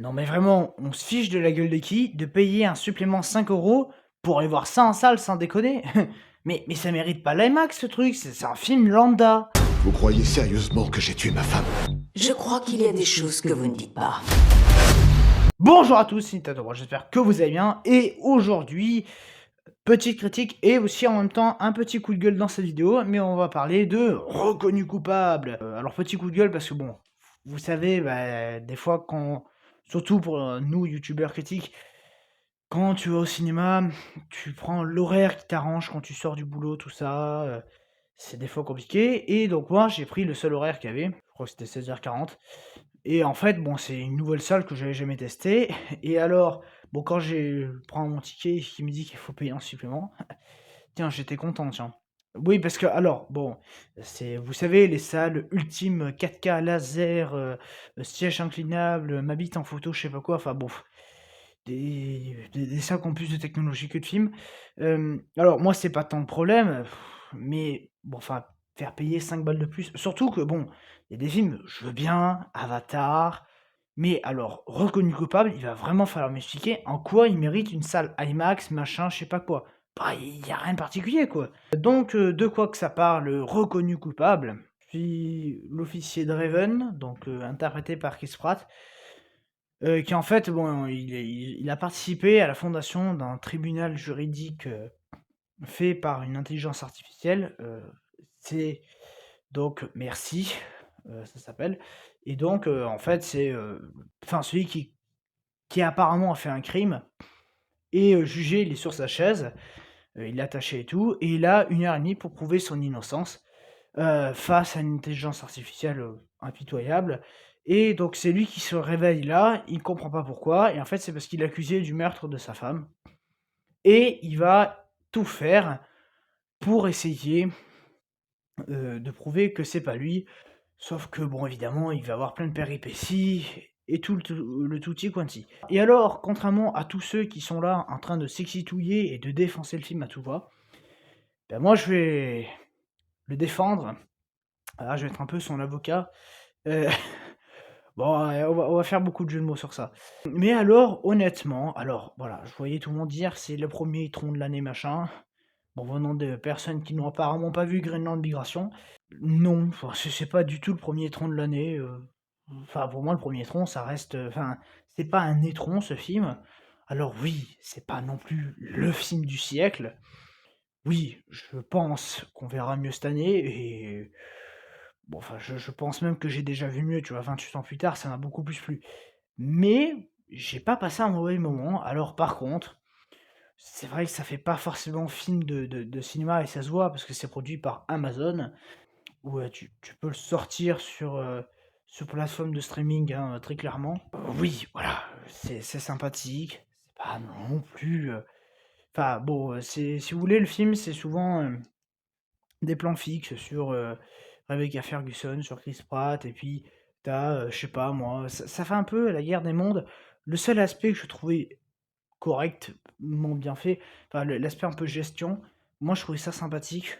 Non mais vraiment, on se fiche de la gueule de qui de payer un supplément 5 € pour aller voir ça en salle sans déconner? Mais ça mérite pas l'IMAX ce truc, c'est un film lambda. Vous croyez sérieusement que j'ai tué ma femme? Je crois qu'il y a des choses que vous ne dites pas. Bonjour à tous, c'est Nintendo, j'espère que vous allez bien et aujourd'hui, petite critique et aussi en même temps un petit coup de gueule dans cette vidéo, mais on va parler de Reconnu coupable. Alors petit coup de gueule parce que bon, vous savez, des fois quand surtout pour, nous youtubeurs critiques, quand tu vas au cinéma, tu prends l'horaire qui t'arrange quand tu sors du boulot, tout ça, c'est des fois compliqué et donc moi j'ai pris le seul horaire qu'il y avait, je crois que c'était 16h40 et en fait, bon, c'est une nouvelle salle que j'avais jamais testée et alors, bon, quand prends mon ticket et qu'il me dit qu'il faut payer un supplément, tiens, j'étais content, tiens. Oui, parce que alors, bon, c'est vous savez, les salles ultimes 4K laser, siège inclinable, ma bite en photo, je sais pas quoi, enfin bon, des salles qui ont plus de technologie que de films. Alors moi, c'est pas tant le problème, mais bon, enfin, faire payer 5 balles de plus, surtout que bon, il y a des films, je veux bien, Avatar, mais alors, Reconnu coupable, il va vraiment falloir m'expliquer en quoi il mérite une salle IMAX, machin, je sais pas quoi. Bah, il y a rien de particulier, quoi. Donc, de quoi que ça parle, Reconnu coupable, je suis l'officier Draven, donc interprété par Chris Pratt, qui en fait, bon, il a participé à la fondation d'un tribunal juridique, fait par une intelligence artificielle, c'est donc Merci, ça s'appelle et donc en fait, c'est, enfin celui qui apparemment a fait un crime et jugé, il est sur sa chaise, il est attaché et tout et il a 1 heure et demie pour prouver son innocence, face à une intelligence artificielle, impitoyable et donc c'est lui qui se réveille là, il comprend pas pourquoi et en fait, c'est parce qu'il est accusé du meurtre de sa femme et il va tout faire pour essayer, de prouver que c'est pas lui. Sauf que bon, évidemment, il va avoir plein de péripéties et tout le tutti quanti. Et alors, contrairement à tous ceux qui sont là en train de s'exitouiller et de défoncer le film à tout va, ben moi je vais le défendre. Ah, je vais être un peu son avocat. Heu, bon, on va faire beaucoup de jeux de mots sur ça. Mais alors, honnêtement, alors voilà, je voyais tout le monde dire: «C'est le premier tron de l'année, machin». Bon, venant de personnes qui n'ont apparemment pas vu Greenland Migration, non, enfin, c'est pas du tout le premier tron de l'année, enfin, pour moi, le premier tron, ça reste, enfin, c'est pas un étron, ce film. Alors oui, c'est pas non plus le film du siècle. Oui, je pense qu'on verra mieux cette année et bon, enfin, je pense même que j'ai déjà vu mieux, tu vois? 28 ans plus tard, ça m'a beaucoup plus plu. Mais j'ai pas passé un mauvais moment. Alors par contre, c'est vrai que ça fait pas forcément film de cinéma et ça se voit parce que c'est produit par Amazon où, tu peux le sortir sur plateforme de streaming, hein, très clairement. Oui, voilà, c'est sympathique, c'est pas non plus, enfin bon, c'est si vous voulez le film, c'est souvent, des plans fixes sur, Rebecca Ferguson, sur Chris Pratt et puis t'as, je sais pas moi, ça fait un peu la guerre des mondes. Le seul aspect que je trouvais correctement bien fait, enfin l'aspect un peu gestion, moi je trouvais ça sympathique,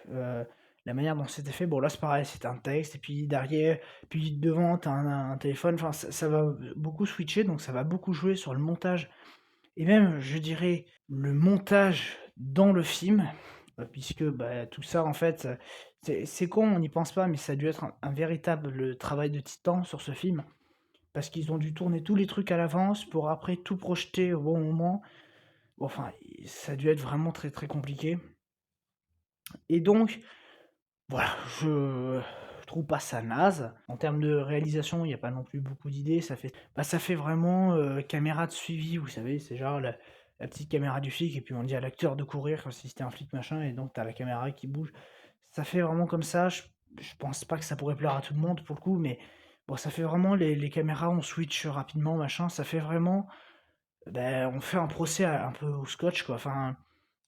la manière dont c'était fait. Bon là c'est pareil, c'est un texte et puis derrière, puis devant tu as un téléphone, enfin ça va beaucoup switcher, donc ça va beaucoup jouer sur le montage et même je dirais le montage dans le film, puisque, tout ça en fait, c'est con, on n'y pense pas, mais ça a dû être un véritable travail de titan sur ce film. Parce qu'ils ont dû tourner tous les trucs à l'avance pour après tout projeter au bon moment. Bon, enfin, ça a dû être vraiment très, très compliqué et donc voilà, je trouve pas ça naze. En termes de réalisation, il y a pas non plus beaucoup d'idées, ça fait vraiment, caméra de suivi, vous savez? C'est genre la petite caméra du flic et puis on dit à l'acteur de courir comme si c'était un flic machin et donc tu as la caméra qui bouge. Ça fait vraiment comme ça, je pense pas que ça pourrait plaire à tout le monde pour le coup, mais bon, ça fait vraiment les caméras, on switch rapidement machin, ça fait vraiment, on fait un procès un peu au scotch quoi, enfin,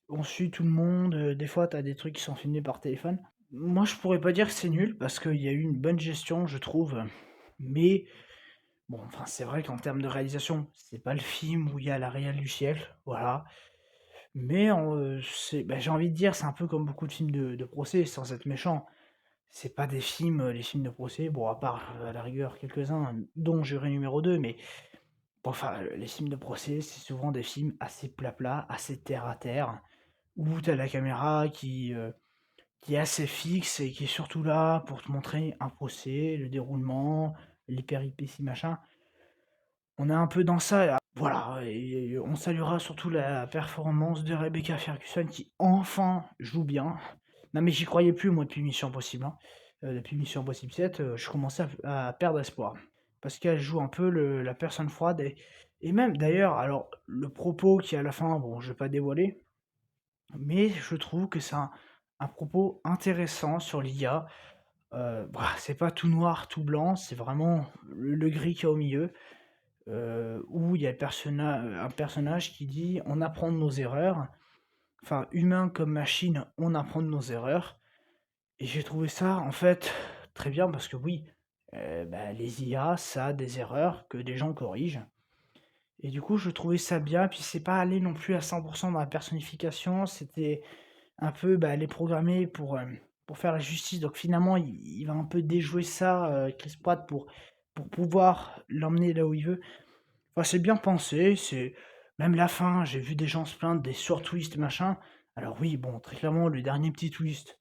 on suit tout le monde, des fois tu as des trucs qui sont filmés par téléphone. Moi, je pourrais pas dire que c'est nul parce qu'il y a eu une bonne gestion, je trouve, mais bon, enfin, c'est vrai qu'en termes de réalisation, c'est pas le film où il y a la réal du siècle, voilà. Mais j'ai envie de dire, c'est un peu comme beaucoup de films de procès, sans être méchant. C'est pas des films, les films de procès, bon, à part, à la rigueur quelques-uns, dont Juré numéro 2, mais Bon, enfin, les films de procès, c'est souvent des films assez plats, assez terre à terre, où tu as la caméra qui est assez fixe et qui est surtout là pour te montrer un procès, le déroulement, les péripéties, machin. On est un peu dans ça, voilà, et on saluera surtout la performance de Rebecca Ferguson qui enfin joue bien. Non mais j'y croyais plus moi depuis Mission Impossible, hein. Depuis Mission Impossible 7, je commençais à perdre espoir. Parce qu'elle joue un peu la personne froide et même d'ailleurs, alors le propos qui est à la fin, bon je vais pas dévoiler, mais je trouve que c'est un propos intéressant sur l'IA. Bah, c'est pas tout noir, tout blanc, c'est vraiment le gris qu'il y a au milieu. Où il y a un personnage qui dit: «On apprend de nos erreurs». Enfin, humain comme machine, on apprend de nos erreurs et j'ai trouvé ça, en fait, très bien parce que oui, bah, les IA, ça a des erreurs que des gens corrigent et du coup, je trouvais ça bien. Puis c'est pas aller non plus à 100 dans la personnification, c'était un peu, bah, les programmer pour faire la justice. Donc finalement, il va un peu déjouer ça, Chris Pratt pour pouvoir l'emmener là où il veut. Enfin, c'est bien pensé, c'est même la fin, j'ai vu des gens se plaindre des sur-twists, machin. Alors oui, bon, très clairement, le dernier petit twist,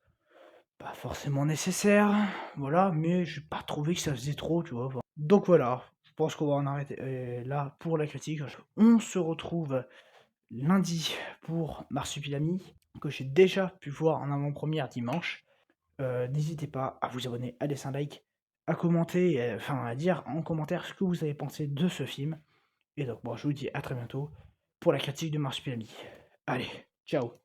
pas forcément nécessaire, voilà, mais j'ai pas trouvé que ça faisait trop, tu vois. Enfin, donc voilà, je pense qu'on va en arrêter là pour la critique. On se retrouve lundi pour Marsupilami, que j'ai déjà pu voir en avant-première dimanche. N'hésitez pas à vous abonner, à laisser un like, à commenter, enfin à dire en commentaire ce que vous avez pensé de ce film. Et donc, bon, je vous dis à très bientôt pour la critique de Marsupilami. Allez, ciao!